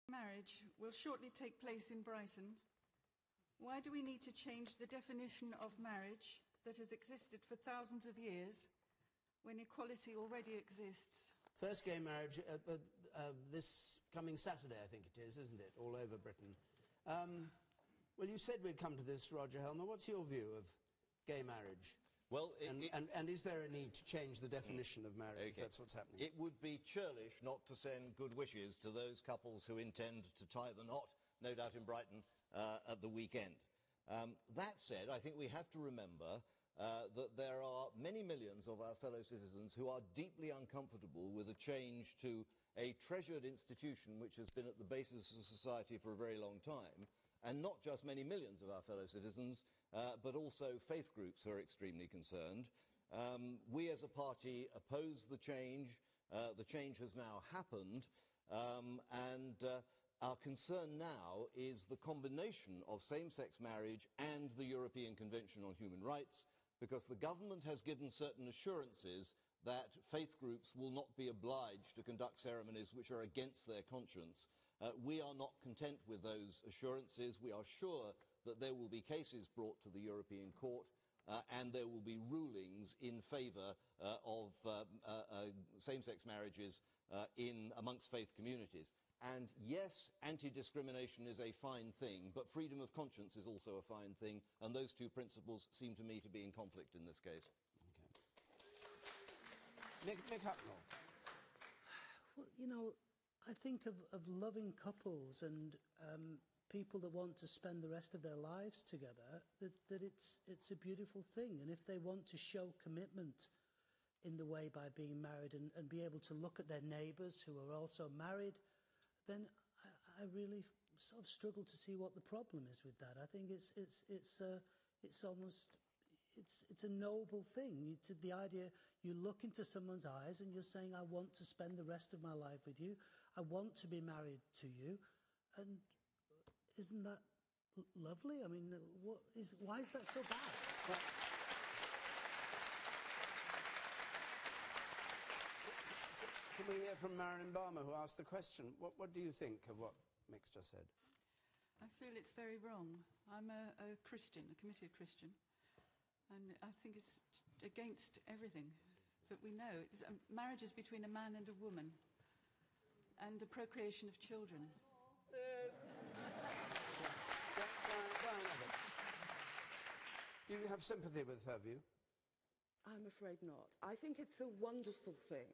Marriage will shortly take place in Brighton. Why do we need to change the definition of marriage that has existed for thousands of years when equality already exists? First gay marriage this coming Saturday, I think it is, isn't it? All over Britain. Well, you said we'd come to this, Roger Helmer. What's your view of gay marriage? Well, and is there a need to change the definition of marriage, if that's what's happening? It would be churlish not to send good wishes to those couples who intend to tie the knot, no doubt in Brighton, at the weekend. That said, I think we have to remember that there are many millions of our fellow citizens who are deeply uncomfortable with a change to a treasured institution which has been at the basis of society for a very long time. And not just many millions of our fellow citizens, but also faith groups who are extremely concerned. We as a party oppose the change. The change has now happened. Our concern now is the combination of same-sex marriage and the European Convention on Human Rights, because the government has given certain assurances that faith groups will not be obliged to conduct ceremonies which are against their conscience. We are not content with those assurances. We are sure that there will be cases brought to the European Court and there will be rulings in favour of same-sex marriages amongst faith communities. And yes, anti-discrimination is a fine thing, but freedom of conscience is also a fine thing, and those two principles seem to me to be in conflict in this case. Okay. Mick Hucknall. Well, you know, I think of loving couples and people that want to spend the rest of their lives together, that it's a beautiful thing. And if they want to show commitment in the way by being married and be able to look at their neighbours who are also married, then I really sort of struggle to see what the problem is with that. I think it's a noble thing. The idea you look into someone's eyes and you're saying, I want to spend the rest of my life with you. I want to be married to you. And isn't that lovely? I mean, why is that so bad? Well, can we hear from Marilyn Balmer, who asked the question? What do you think of what Mick's just said? I feel it's very wrong. I'm a Christian, a committed Christian, and I think it's against everything that we know. Marriage is between a man and a woman, and the procreation of children. Do you have sympathy with her view? I'm afraid not. I think it's a wonderful thing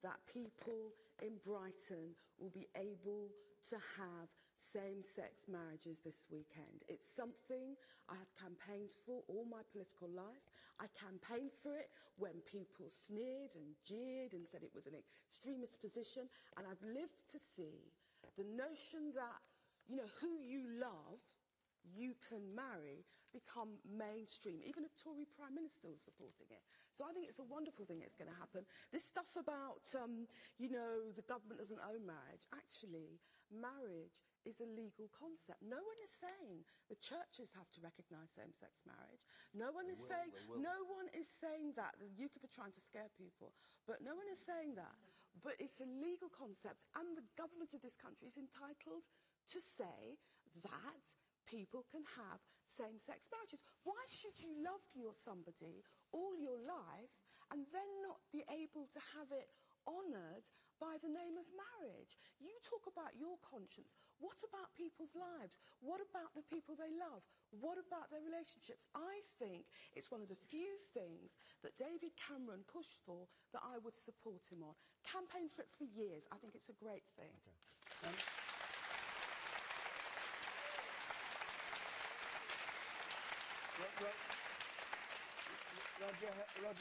that people in Brighton will be able to have same-sex marriages this weekend. It's something I have campaigned for all my political life. I campaigned for it when people sneered and jeered and said it was an extremist position, and I've lived to see the notion that, you know, who you love you can marry become mainstream. Even a Tory Prime Minister was supporting it. So I think it's a wonderful thing that's going to happen. This stuff about, you know, the government doesn't own marriage. Actually, marriage is a legal concept. No one is saying the churches have to recognise same-sex marriage. No one is saying that. UKIP are trying to scare people, but no one is saying that. But it's a legal concept, and the government of this country is entitled to say that people can have same-sex marriages. Why should you love somebody all your life and then not be able to have it honoured by the name of marriage? You talk about your conscience. What about people's lives? What about the people they love? What about their relationships? I think it's one of the few things that David Cameron pushed for that I would support him on. Campaigned for it for years. I think it's a great thing. Okay. Roger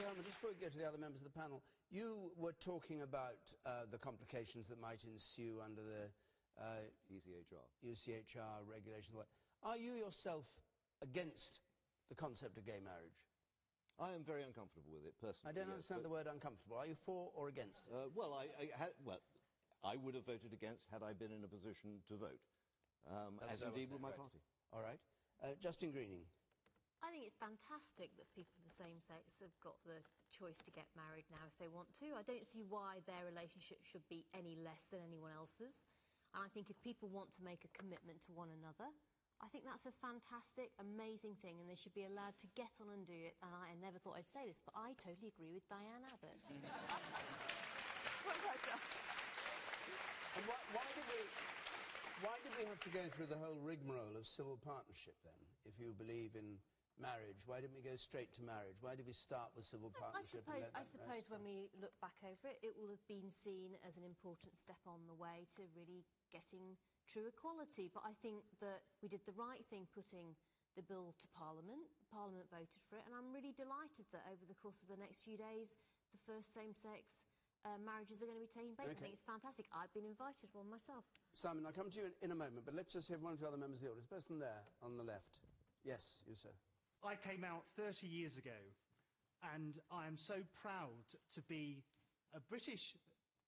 Helmer, just before we go to the other members of the panel, you were talking about the complications that might ensue under the ECHR regulations. Are you yourself against the concept of gay marriage? I am very uncomfortable with it, personally. I don't understand the word uncomfortable. Are you for or against it? Well, I would have voted against had I been in a position to vote, as indeed would my party. All right. Justin Greening. I think it's fantastic that people of the same sex have got the choice to get married now if they want to. I don't see why their relationship should be any less than anyone else's. And I think if people want to make a commitment to one another, I think that's a fantastic, amazing thing, and they should be allowed to get on and do it. And I never thought I'd say this, but I totally agree with Diane Abbott. And why did we have to go through the whole rigmarole of civil partnership, then, if you believe in marriage? Why didn't we go straight to marriage? Why did we start with civil partnership? I suppose when we look back over it, it will have been seen as an important step on the way to really getting true equality. But I think that we did the right thing putting the bill to Parliament. Parliament voted for it, and I'm really delighted that over the course of the next few days, the first same-sex marriages are going to be taking place. Okay. I think it's fantastic. I've been invited one myself. Simon, I'll come to you in a moment, but let's just have one of the other members of the audience. Person there on the left. Yes, you, sir. I came out 30 years ago, and I am so proud to be a British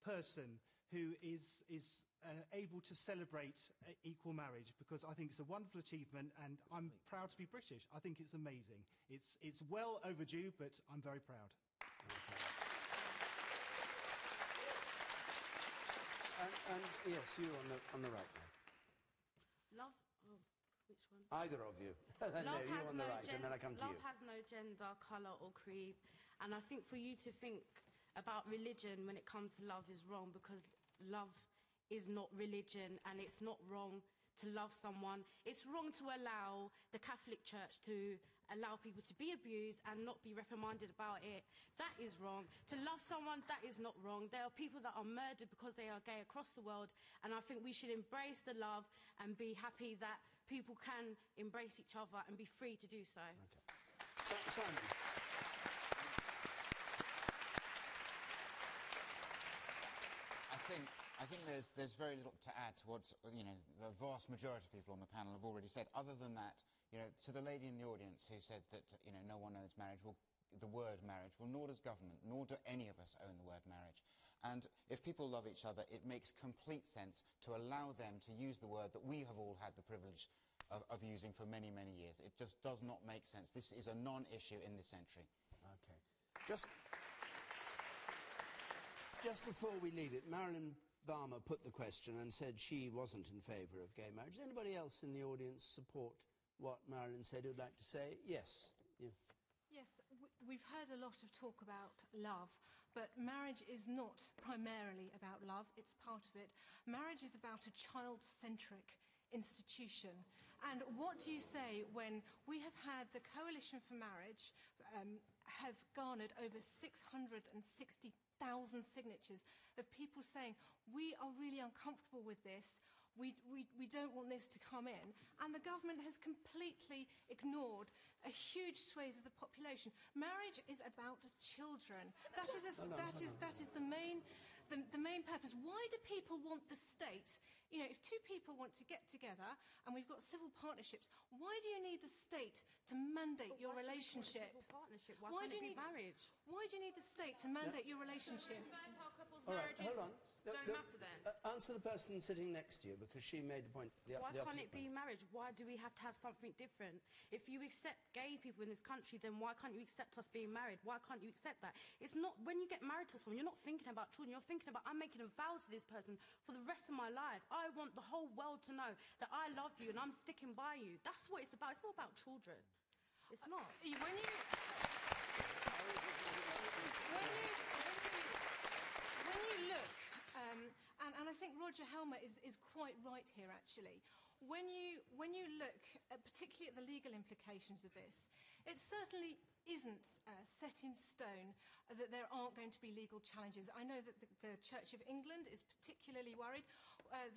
person who is able to celebrate equal marriage, because I think it's a wonderful achievement, and I'm proud to be British. I think it's amazing. It's well overdue, but I'm very proud. Okay. And yes, you on the right there. Love. Oh, which one? Either of you. No, you on the right, and then I come to you. Love has no gender, colour or creed. And I think for you to think about religion when it comes to love is wrong, because love is not religion, and it's not wrong to love someone. It's wrong to allow the Catholic Church to allow people to be abused and not be reprimanded about it. That is wrong. To love someone, that is not wrong. There are people that are murdered because they are gay across the world, and I think we should embrace the love and be happy that people can embrace each other and be free to do so. Okay. Simon. I think there's very little to add to what, you know, the vast majority of people on the panel have already said. Other than that, you know, to the lady in the audience who said that, you know, no one owns marriage, well, the word marriage, well, nor does government, nor do any of us own the word marriage. And if people love each other, it makes complete sense to allow them to use the word that we have all had the privilege of using for many, many years. It just does not make sense. This is a non-issue in this century. Okay. Just before we leave it, Marilyn Balmer put the question and said she wasn't in favour of gay marriage. Does anybody else in the audience support what Marilyn said who'd like to say? Yes. You. Yes, we've heard a lot of talk about love, but marriage is not primarily about love. It's part of it. Marriage is about a child-centric institution. And what do you say when we have had the Coalition for Marriage have garnered over 660,000 signatures of people saying, we are really uncomfortable with this, we don't want this to come in, and the government has completely ignored a huge swathe of the population. Marriage is about children. That is the main purpose. Why do people want the state? You know, if two people want to get together and we've got civil partnerships, why do you need the state to mandate your relationship? Why do you need marriage? Why do you need the state to mandate your relationship? All right, hold on. Don't matter then. Answer the person sitting next to you, because she made a point. Why can't it be marriage? Why do we have to have something different? If you accept gay people in this country, then why can't you accept us being married? Why can't you accept that? It's not, when you get married to someone, you're not thinking about children. You're thinking about, I'm making a vow to this person for the rest of my life. I want the whole world to know that I love you and I'm sticking by you. That's what it's about. It's not about children. It's not. When you look, and I think Roger Helmer is quite right here, actually. When you look particularly at the legal implications of this, it certainly isn't set in stone that there aren't going to be legal challenges. I know that the Church of England is particularly worried.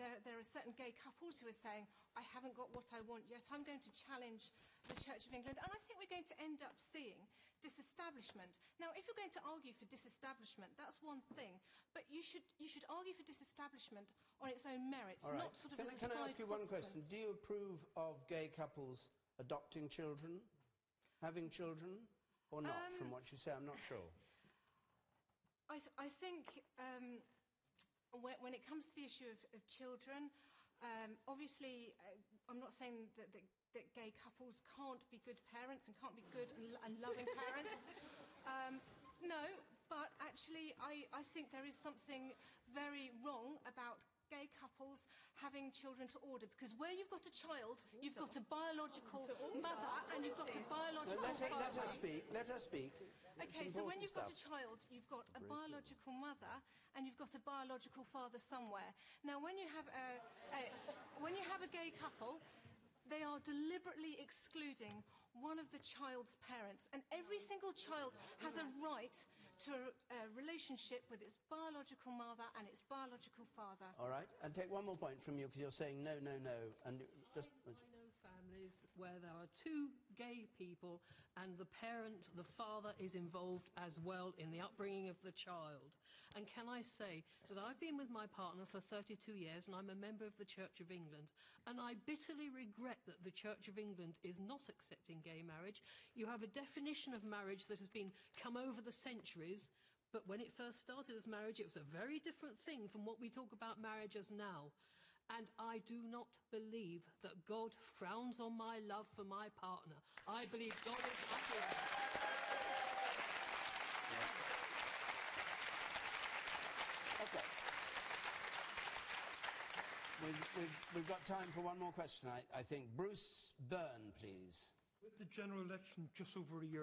There are certain gay couples who are saying, I haven't got what I want yet, I'm going to challenge the Church of England. And I think we're going to end up seeing disestablishment. Now, if you're going to argue for disestablishment, that's one thing, but you should argue for disestablishment on its own merits, right. not sort of as a side Can I ask you one question? consequence. Do you approve of gay couples adopting children, having children, or not? From what you say, I'm not sure. I think when it comes to the issue of children, obviously, I'm not saying that gay couples can't be good parents and can't be good and loving parents. No, but actually I think there is something very wrong about gay couples having children to order, because where you've got a child, you've got a biological mother and you've got a biological father. Let her speak. Let her speak. Okay, so when you've got a child, you've got a biological mother and you've got a biological father somewhere. Now, when you have a gay couple, they are deliberately excluding one of the child's parents, and every single child has a right to a relationship with its biological mother and its biological father. All right, and take one more point from you, because you're saying no, no, no, and just... I know families where there are two gay people and the parent, the father, is involved as well in the upbringing of the child. And can I say that I've been with my partner for 32 years and I'm a member of the Church of England, and I bitterly regret that the Church of England is not accepting gay marriage. You have a definition of marriage that has been come over the centuries, but when it first started as marriage, it was a very different thing from what we talk about marriage as now. And I do not believe that God frowns on my love for my partner. I believe God is happy. Okay. We've got time for one more question, I think. Bruce Byrne, please. With the general election just over a year